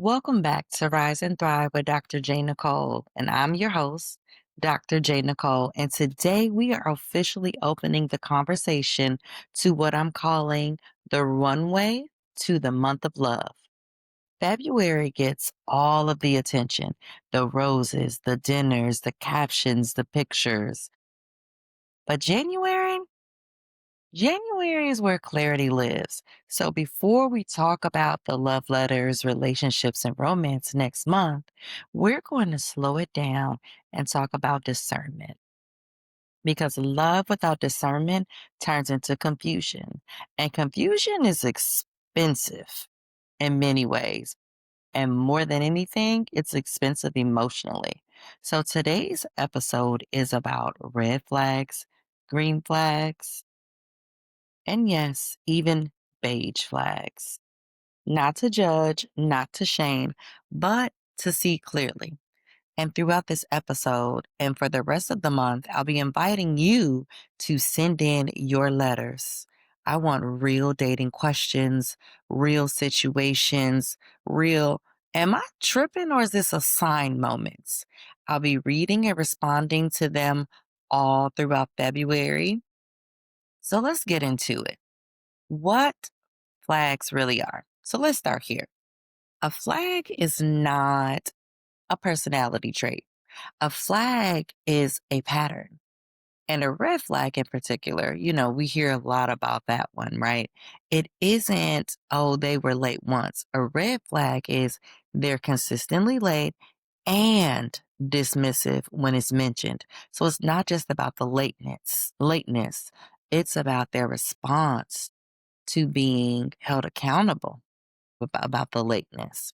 Welcome back to Rise and Thrive with Dr. J. Nicole, and I'm your host, Dr. J. Nicole. And today we are officially opening the conversation to what I'm calling the runway to the month of love. February gets all of the attention, the roses, the dinners, the captions, the pictures. But January is where clarity lives. So before we talk about the love letters, relationships, and romance next month, we're going to slow it down and talk about discernment. Because love without discernment turns into confusion. And confusion is expensive in many ways. And more than anything, it's expensive emotionally. So today's episode is about red flags, green flags, and yes, even beige flags. Not to judge, not to shame, but to see clearly. And throughout this episode and for the rest of the month, I'll be inviting you to send in your letters. I want real dating questions, real situations, real, am I tripping or is this a sign moments? I'll be reading and responding to them all throughout February. So let's get into it. What flags really are. So let's start here. A flag is not a personality trait. A flag is a pattern. And a red flag in particular, we hear a lot about that one, right? It isn't, oh, they were late once. A red flag is they're consistently late and dismissive when it's mentioned. So it's not just about the lateness. It's about their response to being held accountable about the lateness.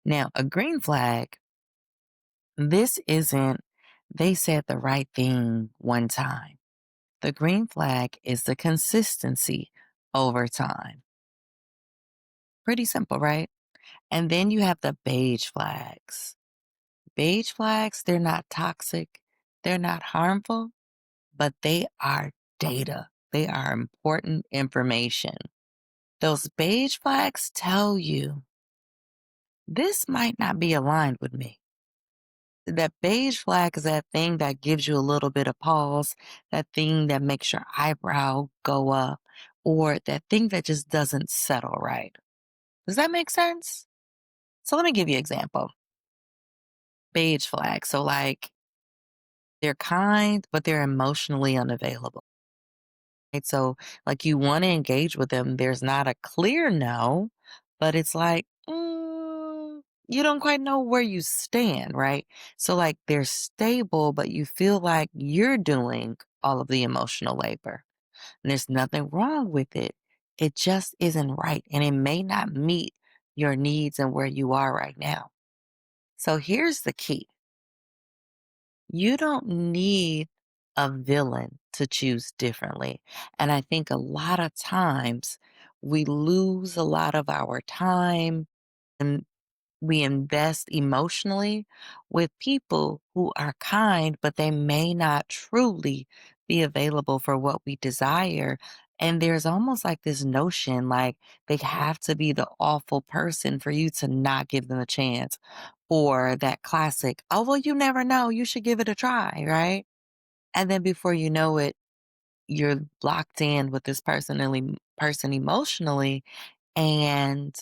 Now, a green flag, this isn't, they said the right thing one time. The green flag is the consistency over time. Pretty simple, right? And then you have the beige flags. Beige flags, they're not toxic, they're not harmful, but they are data. They are important information. Those beige flags tell you this might not be aligned with me. That beige flag is that thing that gives you a little bit of pause, that thing that makes your eyebrow go up, or that thing that just doesn't settle right. Does that make sense? So let me give you an example. Beige flag. So like they're kind, but they're emotionally unavailable. Right? So like you want to engage with them. There's not a clear no, but it's like, you don't quite know where you stand, right? So like they're stable, but you feel like you're doing all of the emotional labor. And there's nothing wrong with it. It just isn't right. And it may not meet your needs and where you are right now. So here's the key. You don't need a villain to choose differently. And I think a lot of times we lose a lot of our time and we invest emotionally with people who are kind, but they may not truly be available for what we desire. And there's almost like this notion like they have to be the awful person for you to not give them a chance. Or that classic, oh, well, you never know. You should give it a try, right? And then before you know it, you're locked in with this person emotionally, and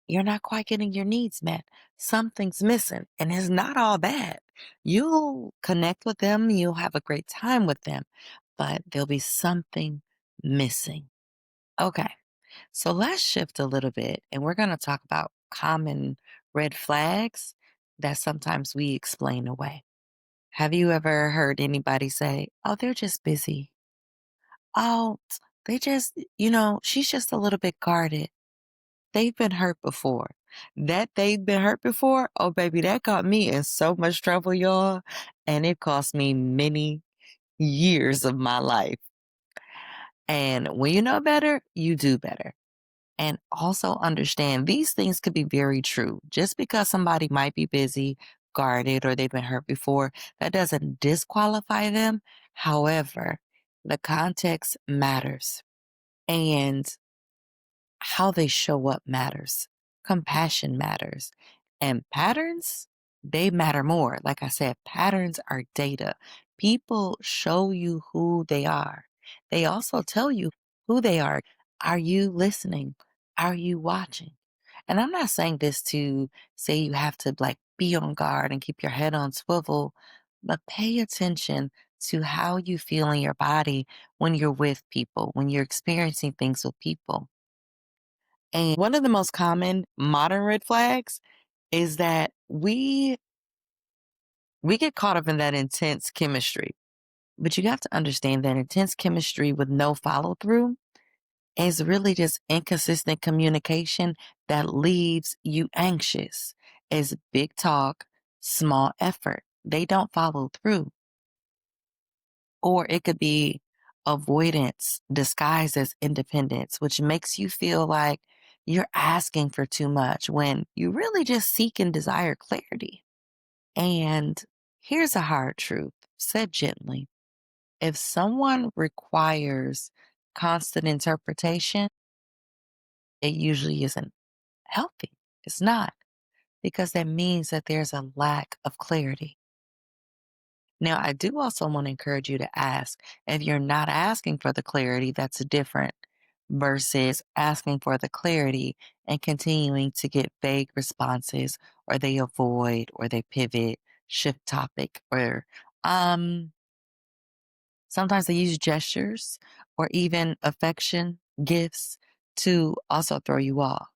you're not quite getting your needs met. Something's missing, and it's not all bad. You'll connect with them, you'll have a great time with them, but there'll be something missing. Okay, so let's shift a little bit, and we're going to talk about common red flags that sometimes we explain away. Have you ever heard anybody say, oh, they're just busy? Oh, they just, she's just a little bit guarded. They've been hurt before. That they've been hurt before, oh, baby, that got me in so much trouble, y'all. And it cost me many years of my life. And when you know better, you do better. And also understand these things could be very true. Just because somebody might be busy, guarded, or they've been hurt before, that doesn't disqualify them. However, the context matters and how they show up matters. Compassion matters. And patterns, they matter more. Like I said, patterns are data. People show you who they are. They also tell you who they are. Are you listening? Are you watching? And I'm not saying this to say you have to like be on guard and keep your head on swivel, but pay attention to how you feel in your body when you're with people, when you're experiencing things with people. And one of the most common modern red flags is that we get caught up in that intense chemistry. But you have to understand that intense chemistry with no follow through is really just inconsistent communication that leaves you anxious. It's big talk, small effort. They don't follow through. Or it could be avoidance disguised as independence, which makes you feel like you're asking for too much when you really just seek and desire clarity. And here's a hard truth, said gently. If someone requires constant interpretation, it usually isn't healthy. It's not, because that means that there's a lack of clarity. Now, I do also want to encourage you to ask if you're not asking for the clarity, that's different versus asking for the clarity and continuing to get vague responses, or they avoid, or they pivot, shift topic, or um, sometimes they use gestures or even affection, gifts to also throw you off.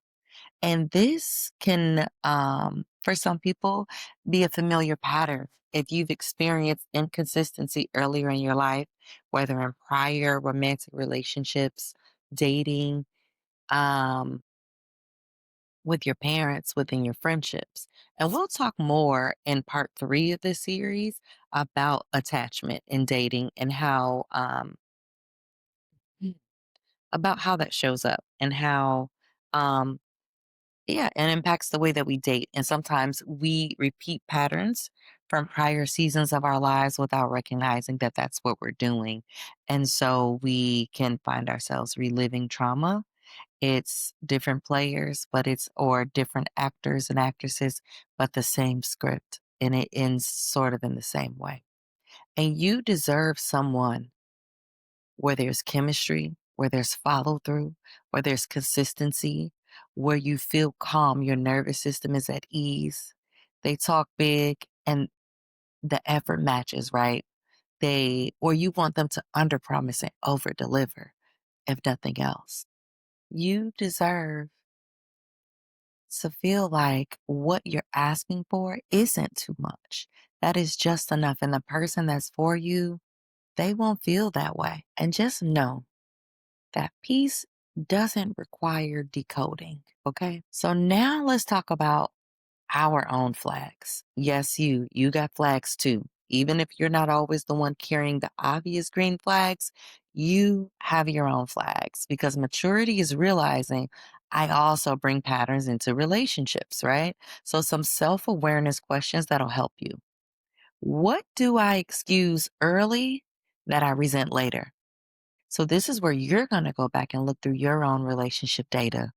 And this can, for some people, be a familiar pattern. If you've experienced inconsistency earlier in your life, whether in prior romantic relationships, dating, um, with your parents, within your friendships. And we'll talk more in part 3 of this series about attachment in dating and how, about how that shows up and how, um, yeah, and impacts the way that we date. And sometimes we repeat patterns from prior seasons of our lives without recognizing that that's what we're doing. And so we can find ourselves reliving trauma. It's different players, but it's, or different actors and actresses, but the same script. And it ends sort of in the same way. And you deserve someone where there's chemistry, where there's follow through, where there's consistency, where you feel calm, your nervous system is at ease. They talk big and the effort matches, right? Or you want them to underpromise and over deliver, if nothing else. You deserve to feel like what you're asking for isn't too much. That is just enough. And the person that's for you, they won't feel that way. And just know that peace doesn't require decoding. Okay. So now let's talk about our own flags. Yes, you got flags too. Even if you're not always the one carrying the obvious green flags, you have your own flags, because maturity is realizing I also bring patterns into relationships, right? So some self-awareness questions that'll help you. What do I excuse early that I resent later? So this is where you're going to go back and look through your own relationship data.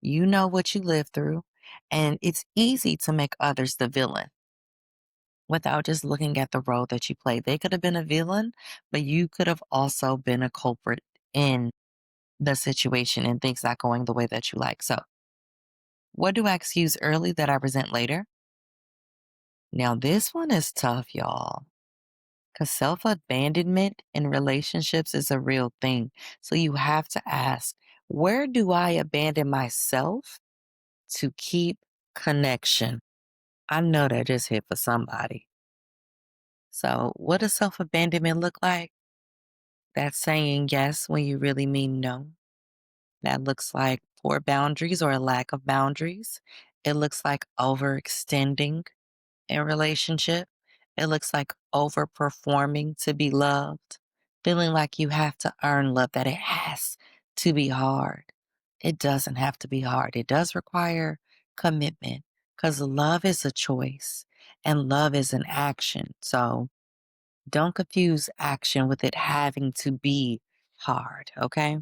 You know what you lived through, and it's easy to make others the villain without just looking at the role that you played. They could have been a villain, but you could have also been a culprit in the situation and things not going the way that you like. So, what do I excuse early that I resent later? Now, this one is tough, y'all, because self abandonment in relationships is a real thing. So, you have to ask, where do I abandon myself to keep connection? I know that just hit for somebody. So, what does self abandonment look like? That's saying yes when you really mean no. That looks like poor boundaries or a lack of boundaries. It looks like overextending in relationship. It looks like overperforming to be loved, feeling like you have to earn love, that it has to be hard. It doesn't have to be hard. It does require commitment, because love is a choice and love is an action. So don't confuse action with it having to be hard. Okay.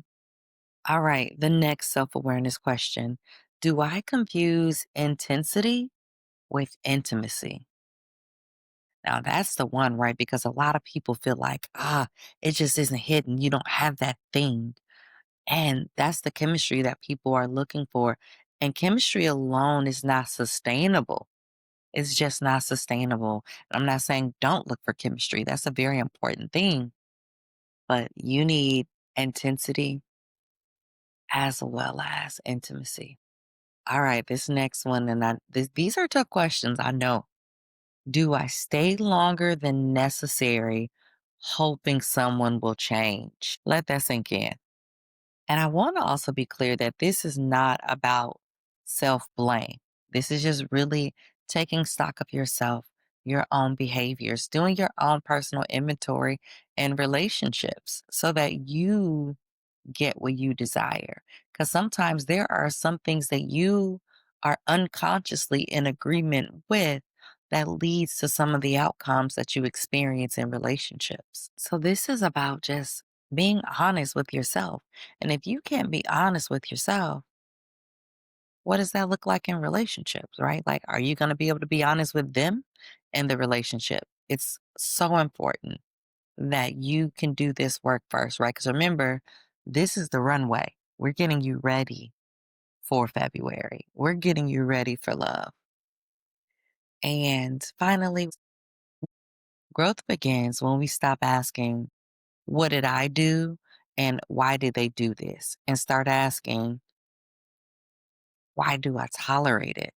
All right. The next self awareness question. Do I confuse intensity with intimacy? Now that's the one, right? Because a lot of people feel like, it just isn't hidden. You don't have that thing. And that's the chemistry that people are looking for. And chemistry alone is not sustainable. It's just not sustainable. I'm not saying don't look for chemistry. That's a very important thing. But you need intensity as well as intimacy. All right, this next one, and these are tough questions, I know. Do I stay longer than necessary, hoping someone will change? Let that sink in. And I want to also be clear that this is not about self blame. This is just really taking stock of yourself, your own behaviors, doing your own personal inventory and relationships so that you get what you desire. Because sometimes there are some things that you are unconsciously in agreement with that leads to some of the outcomes that you experience in relationships. So this is about just being honest with yourself. And if you can't be honest with yourself, what does that look like in relationships, right? Like, are you going to be able to be honest with them in the relationship? It's so important that you can do this work first, right? Because remember, this is the runway. We're getting you ready for February. We're getting you ready for love. And finally, growth begins when we stop asking, what did I do? And why did they do this? And start asking, why do I tolerate it?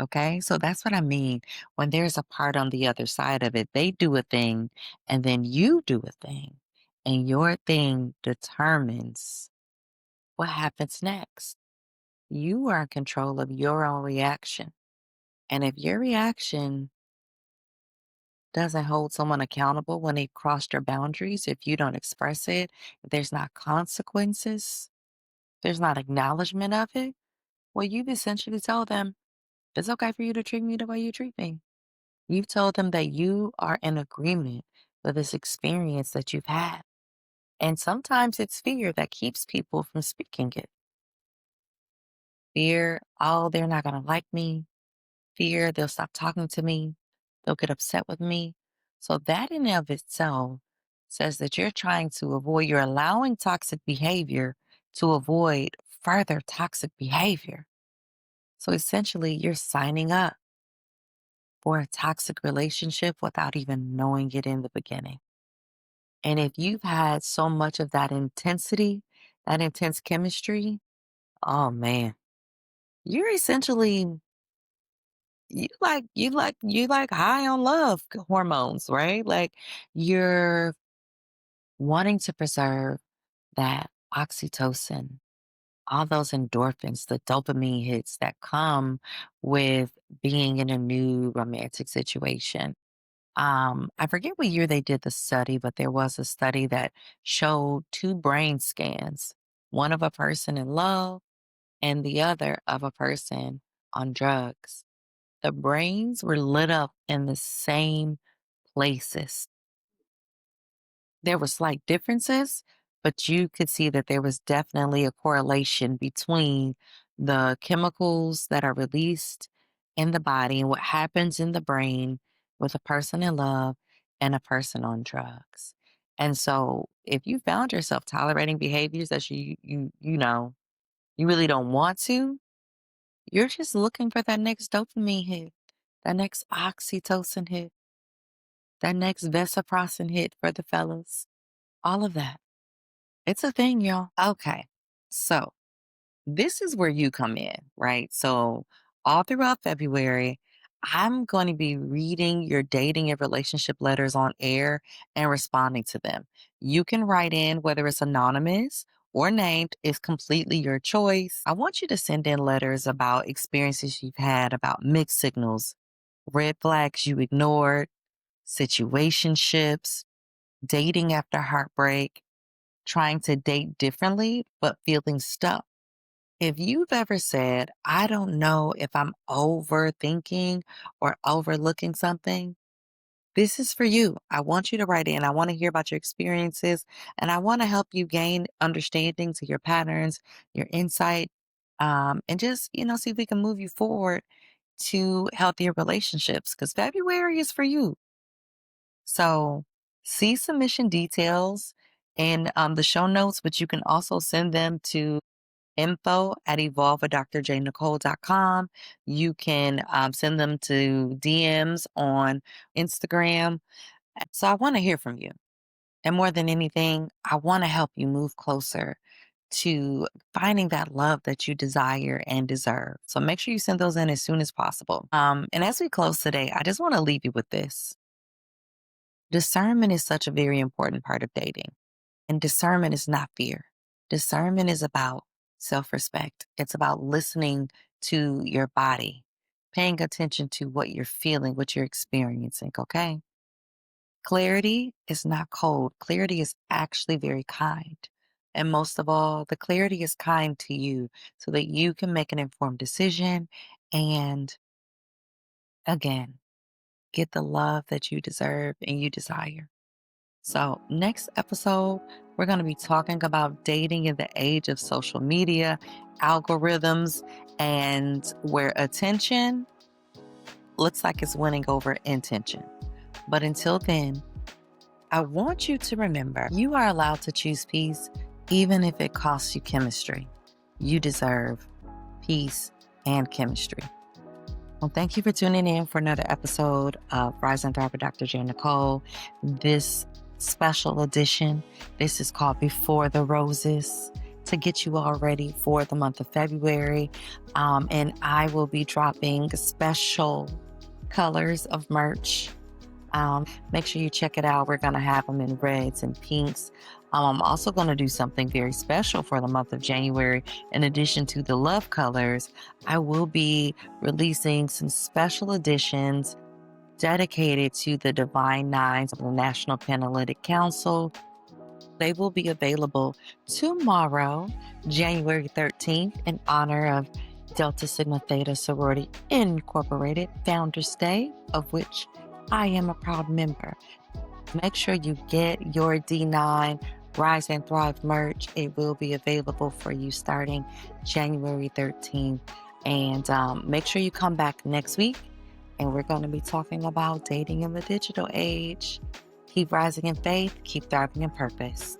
Okay. So that's what I mean. When there's a part on the other side of it, they do a thing and then you do a thing. And your thing determines what happens next. You are in control of your own reaction. And if your reaction doesn't hold someone accountable when they crossed your boundaries, if you don't express it, if there's not consequences, there's not acknowledgement of it, well, you've essentially told them it's okay for you to treat me the way you treat me. You've told them that you are in agreement with this experience that you've had. And sometimes it's fear that keeps people from speaking it. Fear, oh, they're not going to like me. Fear, they'll stop talking to me. They'll get upset with me. So that in and of itself says that you're trying to avoid, you're allowing toxic behavior to avoid further toxic behavior. So essentially, you're signing up for a toxic relationship without even knowing it in the beginning. And if you've had so much of that intensity, that intense chemistry, oh man, you're essentially you like high on love hormones, right? Like you're wanting to preserve that oxytocin, all those endorphins, the dopamine hits that come with being in a new romantic situation. I forget what year they did the study, but there was a study that showed two brain scans, one of a person in love and the other of a person on drugs. The brains were lit up in the same places. There were slight differences, but you could see that there was definitely a correlation between the chemicals that are released in the body and what happens in the brain with a person in love and a person on drugs. And so if you found yourself tolerating behaviors that you really don't want to, you're just looking for that next dopamine hit, that next oxytocin hit, that next Vesiprocin hit for the fellas. All of that. It's a thing, y'all. Okay. So this is where you come in, right? So all throughout February, I'm going to be reading your dating and relationship letters on air and responding to them. You can write in whether it's anonymous or named, it's completely your choice. I want you to send in letters about experiences you've had, about mixed signals, red flags you ignored, situationships, dating after heartbreak, trying to date differently, but feeling stuck. If you've ever said, I don't know if I'm overthinking or overlooking something, this is for you. I want you to write in. I want to hear about your experiences and I want to help you gain understanding to your patterns, your insight. and just, see if we can move you forward to healthier relationships because February is for you. So see submission details in the show notes, but you can also send them to info@evolve.drjnicole.com. You can send them to DMs on Instagram. So I want to hear from you. And more than anything, I want to help you move closer to finding that love that you desire and deserve. So make sure you send those in as soon as possible. And as we close today, I just want to leave you with this. Discernment is such a very important part of dating. And discernment is not fear. Discernment is about self respect, it's about listening to your body, paying attention to what you're feeling, what you're experiencing, okay? Clarity is not cold. Clarity is actually very kind. And most of all, the clarity is kind to you so that you can make an informed decision and, again, get the love that you deserve and you desire. So, next episode, we're going to be talking about dating in the age of social media, algorithms, and where attention looks like it's winning over intention. But until then, I want you to remember you are allowed to choose peace, even if it costs you chemistry. You deserve peace and chemistry. Well, thank you for tuning in for another episode of Rise and Thrive with Dr. J. Nicole. This special edition, this is called Before the Roses to get you all ready for the month of February. And I will be dropping special colors of merch. Make sure you check it out. We're going to have them in reds and pinks. I'm also going to do something very special for the month of January. In addition to the love colors, I will be releasing some special editions dedicated to the Divine Nines of the National Panhellenic Council. They will be available tomorrow, January 13th, in honor of Delta Sigma Theta Sorority Incorporated Founders Day, of which I am a proud member. Make sure you get your D9 Rise and Thrive merch. It will be available for you starting January 13th. And make sure you come back next week. And we're going to be talking about dating in the digital age. Keep rising in faith, keep thriving in purpose.